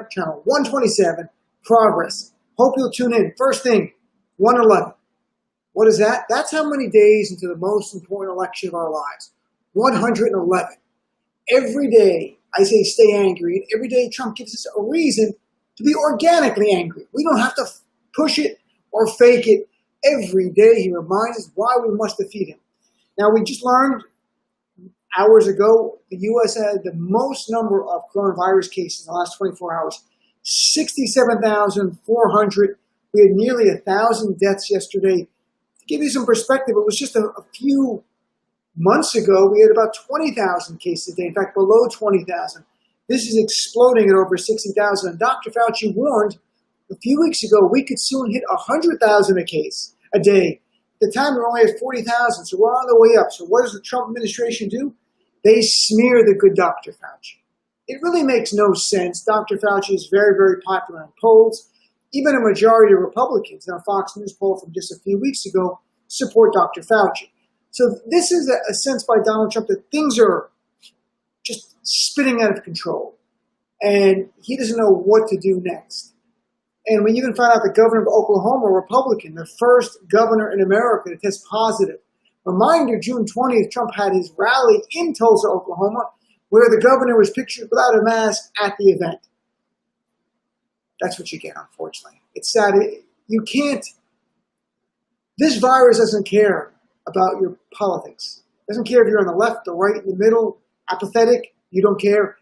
Democratic Channel 127, Progress. Hope you'll tune in. First thing, 111. What is that? That's how many days into the most important election of our lives. 111. Every day, I say stay angry. And every day, Trump gives us a reason to be organically angry. We don't have to push it or fake it. Every day, he reminds us why we must defeat him. Now, we just learned hours ago, the U.S. had the most number of coronavirus cases in the last 24 hours, 67,400. We had nearly 1,000 deaths yesterday. To give you some perspective, it was just a few months ago, we had about 20,000 cases a day, in fact, below 20,000. This is exploding at over 60,000. And Dr. Fauci warned a few weeks ago we could soon hit 100,000 a case a day. At the time, we were only at 40,000, so we're on the way up. So what does the Trump administration do? They smear the good Dr. Fauci. It really makes no sense. Dr. Fauci is very, very popular in polls. Even a majority of Republicans in a Fox News poll from just a few weeks ago support Dr. Fauci. So this is a sense by Donald Trump that things are just spinning out of control. And he doesn't know what to do next. And when you can find out the governor of Oklahoma, a Republican, the first governor in America to test positive. Reminder, June 20th, Trump had his rally in Tulsa, Oklahoma, where the governor was pictured without a mask at the event. That's what you get, unfortunately. It's sad. You can't, this virus doesn't care about your politics. It doesn't care if you're on the left, the right, in the middle, apathetic. You don't care.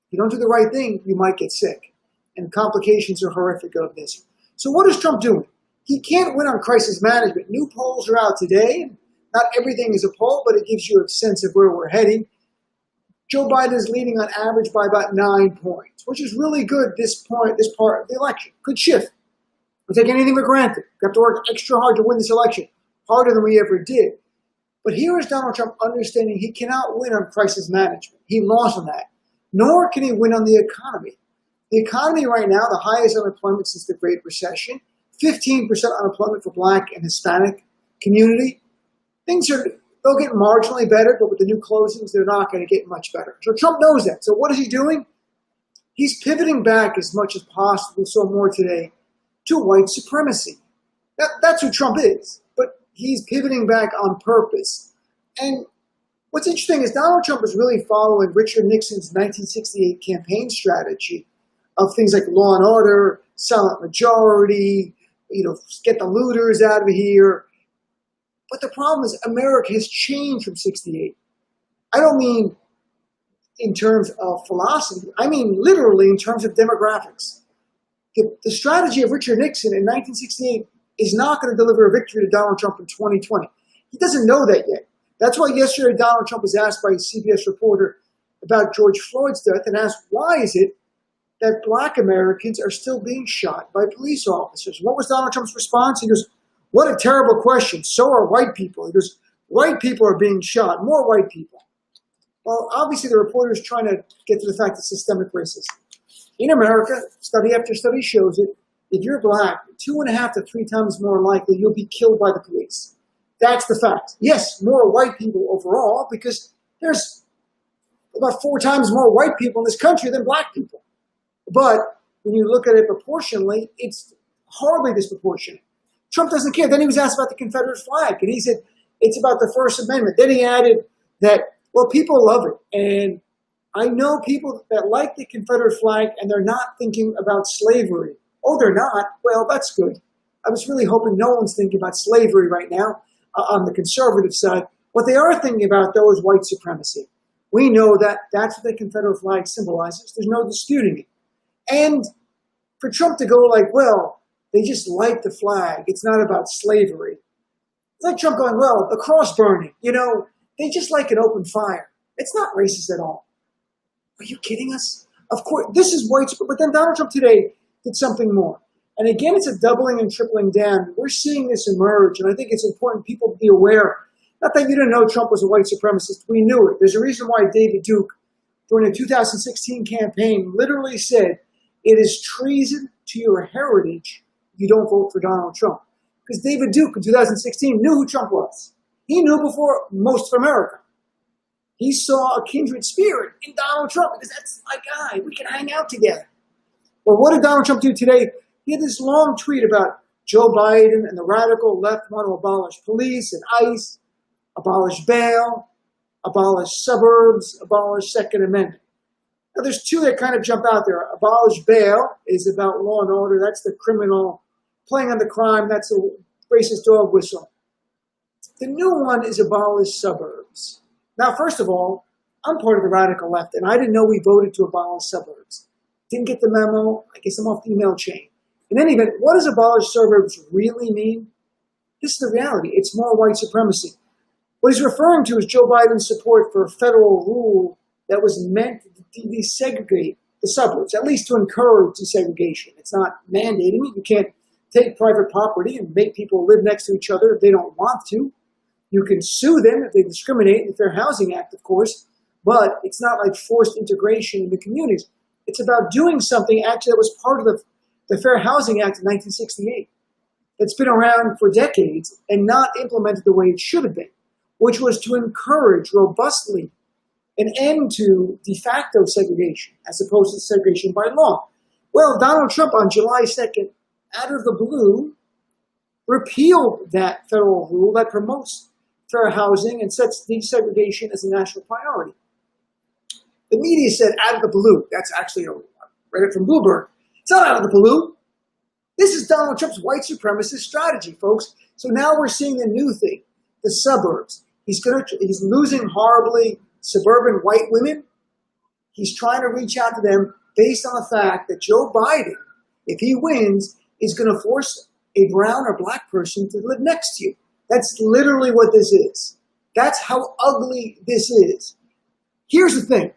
If you don't do the right thing, you might get sick. And complications are horrific of this. So what is Trump doing? He can't win on crisis management. New polls are out today. Not everything is a poll, but it gives you a sense of where we're heading. Joe Biden is leading on average by about 9 points, which is really good this part of the election. Could shift. Don't take anything for granted. We have to work extra hard to win this election, harder than we ever did. But here is Donald Trump understanding he cannot win on crisis management. He lost on that. Nor can he win on the economy. The economy right now, the highest unemployment since the Great Recession, 15% unemployment for Black and Hispanic community. They'll get marginally better, but with the new closings, they're not going to get much better. So Trump knows that. So what is he doing? He's pivoting back as much as possible, so more today, to white supremacy. That's who Trump is, but he's pivoting back on purpose. And what's interesting is Donald Trump is really following Richard Nixon's 1968 campaign strategy of things like law and order, silent majority, get the looters out of here. But the problem is America has changed from 68. I don't mean in terms of philosophy. I mean literally in terms of demographics. The strategy of Richard Nixon in 1968 is not going to deliver a victory to Donald Trump in 2020. He doesn't know that yet. That's why yesterday Donald Trump was asked by a CBS reporter about George Floyd's death and asked, why is it that Black Americans are still being shot by police officers? What was Donald Trump's response? He goes, what a terrible question. So are white people. He goes, white people are being shot, more white people. Well, obviously the reporter is trying to get to the fact of systemic racism. In America, study after study shows it, if you're Black, 2.5 to 3 times more likely you'll be killed by the police. That's the fact. Yes, more white people overall, because there's about 4 times more white people in this country than Black people. But when you look at it proportionally, it's horribly disproportionate. Trump doesn't care. Then he was asked about the Confederate flag, and he said it's about the First Amendment. Then he added that, well, people love it. And I know people that like the Confederate flag, and they're not thinking about slavery. Oh, they're not? Well, that's good. I was really hoping no one's thinking about slavery right now on the conservative side. What they are thinking about, though, is white supremacy. We know that that's what the Confederate flag symbolizes. There's no disputing it. And for Trump to go like, well, they just like the flag. It's not about slavery. It's like Trump going, well, the cross burning, they just like an open fire. It's not racist at all. Are you kidding us? Of course, this is white, but then Donald Trump today did something more. And again, it's a doubling and tripling down. We're seeing this emerge, and I think it's important people to be aware. Not that you didn't know Trump was a white supremacist. We knew it. There's a reason why David Duke, during the 2016 campaign, literally said, it is treason to your heritage if you don't vote for Donald Trump. Because David Duke in 2016 knew who Trump was. He knew before most of America. He saw a kindred spirit in Donald Trump because that's my guy. We can hang out together. Well, what did Donald Trump do today? He had this long tweet about Joe Biden and the radical left want to abolish police and ICE, abolish bail, abolish suburbs, abolish Second Amendment. Now, there's two that kind of jump out there. Abolish bail is about law and order. That's the criminal playing on the crime. That's a racist dog whistle. The new one is abolish suburbs. Now, first of all, I'm part of the radical left, and I didn't know we voted to abolish suburbs. Didn't get the memo. I guess I'm off the email chain. In any event, what does abolish suburbs really mean? This is the reality. It's more white supremacy. What he's referring to is Joe Biden's support for a federal rule that was meant to desegregate the suburbs, at least to encourage desegregation. It's not mandating it. You can't take private property and make people live next to each other if they don't want to. You can sue them if they discriminate in the Fair Housing Act, of course, but it's not like forced integration in the communities. It's about doing something actually that was part of the Fair Housing Act of 1968 that's been around for decades and not implemented the way it should have been, which was to encourage robustly an end to de facto segregation as opposed to segregation by law. Well, Donald Trump on July 2nd, out of the blue, repealed that federal rule that promotes fair housing and sets desegregation as a national priority. The media said out of the blue. That's actually I read it from Bloomberg. It's not out of the blue. This is Donald Trump's white supremacist strategy, folks. So now we're seeing the new thing, the suburbs. He's losing horribly suburban white women. He's trying to reach out to them based on the fact that Joe Biden, if he wins, is going to force a brown or black person to live next to you. That's literally what this is. That's how ugly this is. Here's the thing.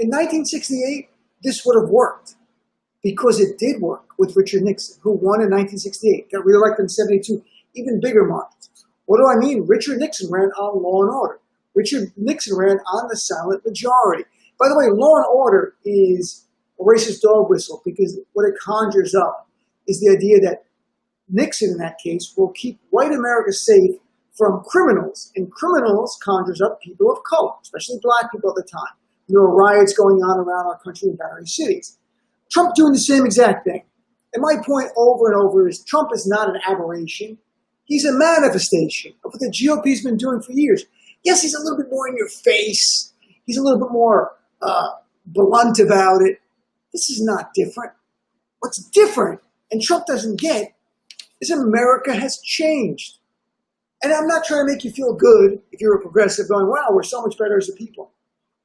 In 1968, this would have worked because it did work with Richard Nixon, who won in 1968, got reelected in 72, even bigger margins. What do I mean? Richard Nixon ran on law and order. Richard Nixon ran on the silent majority. By the way, law and order is a racist dog whistle because what it conjures up is the idea that Nixon, in that case, will keep white America safe from criminals. And criminals conjures up people of color, especially black people at the time. There were riots going on around our country in various cities. Trump doing the same exact thing. And my point over and over is Trump is not an aberration. He's a manifestation of what the GOP's been doing for years. Yes, he's a little bit more in your face. He's a little bit more blunt about it. This is not different. What's different, and Trump doesn't get, is America has changed. And I'm not trying to make you feel good if you're a progressive going, wow, we're so much better as a people.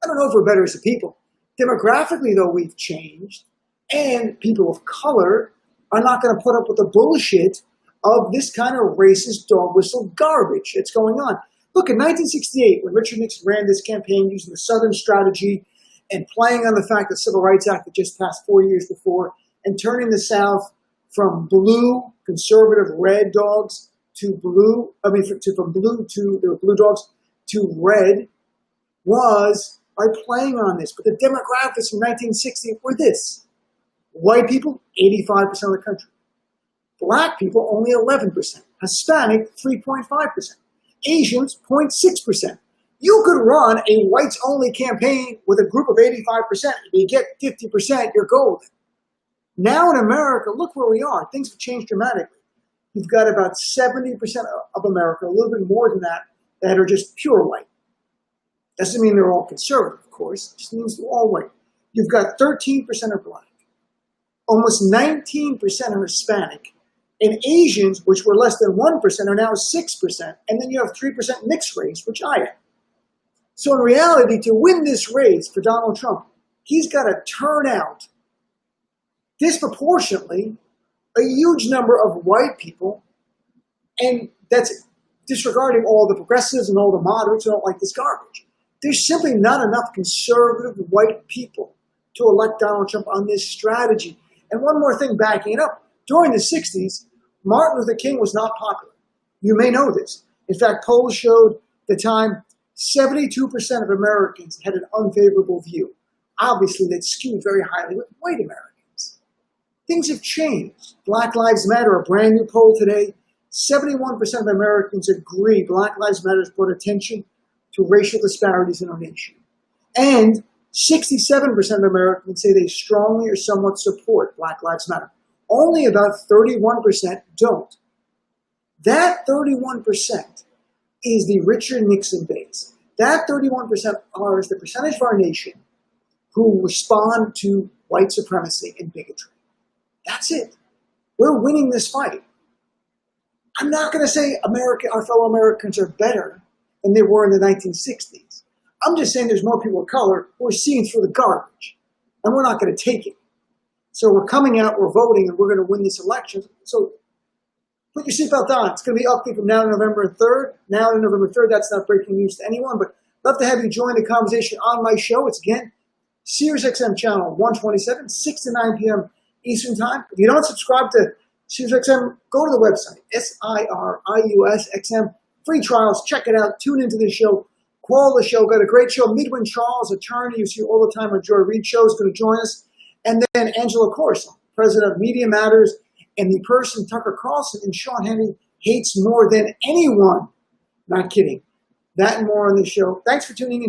I don't know if we're better as a people. Demographically, though, we've changed. And people of color are not going to put up with the bullshit of this kind of racist dog whistle garbage that's going on. Look, in 1968, when Richard Nixon ran this campaign using the Southern strategy and playing on the fact that the Civil Rights Act had just passed 4 years before and turning the South from blue, conservative red dogs to blue, from blue to, there were blue dogs, to red, was by playing on this. But the demographics in 1960 were this. White people, 85% of the country. Black people, only 11%. Hispanic, 3.5%. Asians, 0.6%. You could run a whites-only campaign with a group of 85%. If you get 50%, you're golden. Now in America, look where we are. Things have changed dramatically. You've got about 70% of America, a little bit more than that are just pure white. Doesn't mean they're all conservative, of course. It just means they're all white. You've got 13% are black. Almost 19% are Hispanic. And Asians, which were less than 1%, are now 6%. And then you have 3% mixed race, which I am. So in reality, to win this race for Donald Trump, he's got to turn out disproportionately a huge number of white people. And that's disregarding all the progressives and all the moderates who don't like this garbage. There's simply not enough conservative white people to elect Donald Trump on this strategy. And one more thing backing it up. During the 60s, Martin Luther King was not popular. You may know this. In fact, polls showed the time 72% of Americans had an unfavorable view. Obviously, that skewed very highly with white Americans. Things have changed. Black Lives Matter, a brand new poll today. 71% of Americans agree Black Lives Matter has brought attention to racial disparities in our nation. And 67% of Americans say they strongly or somewhat support Black Lives Matter. Only about 31% don't. That 31% is the Richard Nixon base. That 31% is the percentage of our nation who respond to white supremacy and bigotry. That's it. We're winning this fight. I'm not going to say our fellow Americans are better than they were in the 1960s. I'm just saying there's more people of color who are seeing through the garbage, and we're not going to take it. So we're coming out, we're voting, and we're going to win this election. So put your seatbelt on. It's going to be updated from now to November 3rd. Now to November 3rd, that's not breaking news to anyone, but I'd love to have you join the conversation on my show. It's, again, SiriusXM channel 127, 6 to 9 p.m. Eastern Time. If you don't subscribe to SiriusXM, go to the website, SiriusXM. Free trials. Check it out. Tune into the show. Call the show. Got a great show. Midwin Charles, attorney you see all the time on Joy Reid show, is going to join us. And then Angela Corso, president of Media Matters, and the person Tucker Carlson and Sean Hannity hates more than anyone. Not kidding. That and more on the show. Thanks for tuning in.